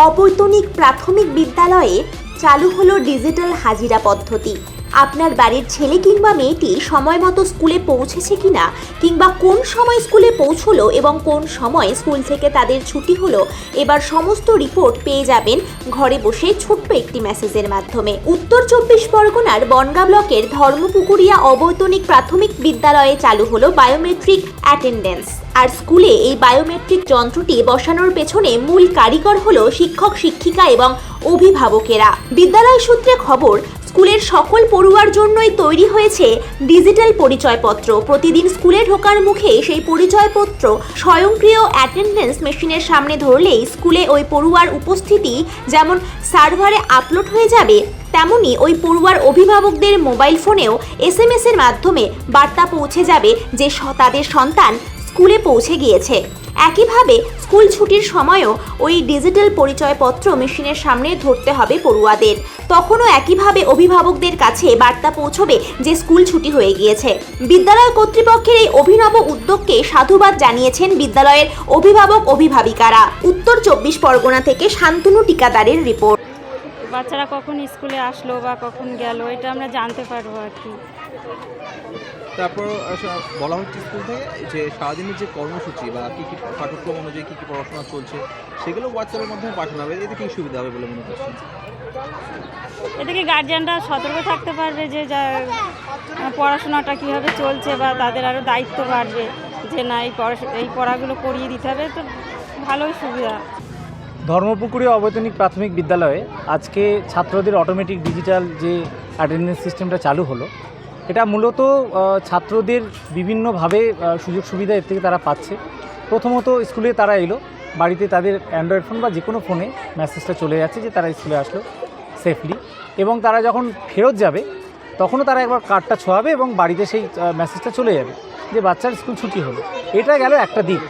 অবৈতনিক প্রাথমিক বিদ্যালয়ে চালু হলো ডিজিটাল হাজিরা পদ্ধতি। আপনার বাড়ির ছেলে কিংবা মেয়েটি সময় মতো স্কুলে পৌঁছেছে কিনা, কিংবা কোন সময় স্কুলে পৌঁছলো এবং কোন সময় স্কুল থেকে তাদের ছুটি হলো, এবার সমস্ত রিপোর্ট পেয়ে যাবেন ঘরে বসে ছোট্ট একটি মেসেজের মাধ্যমে। উত্তর 24 পরগনার বনগাঁ ব্লকের ধর্মপুকুরিয়া অবৈতনিক প্রাথমিক বিদ্যালয়ে চালু হলো বায়োমেট্রিক অ্যাটেন্ডেন্স। আর স্কুলে এই বায়োমেট্রিক যন্ত্রটি বসানোর পেছনে মূল কারিগর হলো শিক্ষক শিক্ষিকা এবং অভিভাবকেরা। বিদ্যালয় সূত্রে খবর, স্কুলের সকল পড়ুয়ার জন্যই তৈরি হয়েছে ডিজিটাল পরিচয়পত্র। প্রতিদিন স্কুলে ঢোকার মুখে সেই পরিচয়পত্র স্বয়ংক্রিয় অ্যাটেন্ডেন্স মেশিনের সামনে ধরলেই স্কুলে ওই পড়ুয়ার উপস্থিতি যেমন সার্ভারে আপলোড হয়ে যাবে, তেমনি ওই পড়ুয়ার অভিভাবকদের মোবাইল ফোনেও SMS এর মাধ্যমে বার্তা পৌঁছে যাবে যে তাদের সন্তান স্কুলে পৌঁছে গিয়েছে। একইভাবে স্কুল ছুটির সময়ও ওই ডিজিটাল পরিচয়পত্র মেশিনের সামনে ধরতে হবে পড়ুয়াদের। তখনও একইভাবে অভিভাবকদের কাছে বার্তা পৌঁছবে যে স্কুল ছুটি হয়ে গিয়েছে। বিদ্যালয় কর্তৃপক্ষের এই অভিনব উদ্যোগকে সাধুবাদ জানিয়েছেন বিদ্যালয়ের অভিভাবক অভিভাবিকারা। উত্তর 24 পরগনা থেকে শান্তনু টিকাদারের রিপোর্ট। বাচ্চারা কখন স্কুলে আসলো বা কখন গেল এটা আমরা জানতে পারবো আর কি। তারপর বলা হচ্ছে স্কুল থেকে যে সারাদিনের যে কর্মসূচি বা কী কী পাঠ্যক্রম অনুযায়ী কী কী পড়াশোনা চলছে সেগুলো হোয়াটসঅ্যাপের মাধ্যমে পাঠানো হবে। এতে কী সুবিধা হবে বলে মনে করছেন? এদিকে গার্জিয়ানরা সতর্ক থাকতে পারবে যে পড়াশোনাটা কীভাবে চলছে, বা তাদের আরও দায়িত্ব বাড়বে যে না এই পড়াগুলো করিয়ে দিতে হবে, তো ভালোই সুবিধা। ধর্মপুকুরিয়া অবৈতনিক প্রাথমিক বিদ্যালয়ে আজকে ছাত্রদের অটোমেটিক ডিজিটাল যে অ্যাটেন্ডেন্স সিস্টেমটা চালু হলো, এটা মূলত ছাত্রদের বিভিন্নভাবে সুযোগ সুবিধা এর থেকে তারা পাচ্ছে। প্রথমত স্কুলে তারা এলো, বাড়িতে তাদের অ্যান্ড্রয়েড ফোন বা যে কোনো ফোনে মেসেজটা চলে যাচ্ছে যে তারা স্কুলে আসলো সেফলি, এবং তারা যখন ফেরত যাবে তখনও তারা একবার কার্ডটা ছোঁয়াবে এবং বাড়িতে সেই মেসেজটা চলে যাবে যে বাচ্চার স্কুল ছুটি হলো। এটা গেল একটা দিক।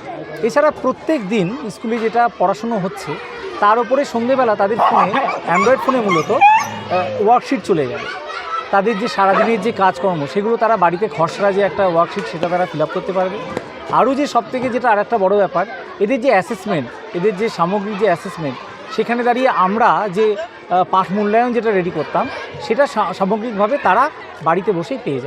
এছাড়া প্রত্যেক দিন স্কুলে যেটা পড়াশুনো হচ্ছে তার উপরে সন্ধ্যেবেলা তাদের ফোনে, অ্যান্ড্রয়েড ফোনে মূলত ওয়ার্কশিট চলে যাবে। তাদের যে সারাদিনের যে কাজকর্ম সেগুলো তারা বাড়িতে খসড়া যে একটা ওয়ার্কশিট সেটা তারা ফিল আপ করতে পারবে। আরও যে সবথেকে যেটা আর একটা বড় ব্যাপার, এদের যে অ্যাসেসমেন্ট, এদের যে সামগ্রিক যে অ্যাসেসমেন্ট, সেখানে দাঁড়িয়ে আমরা যে পাঠ মূল্যায়ন যেটা রেডি করতাম সেটা সামগ্রিকভাবে তারা বাড়িতে বসেই পেয়ে যাবে।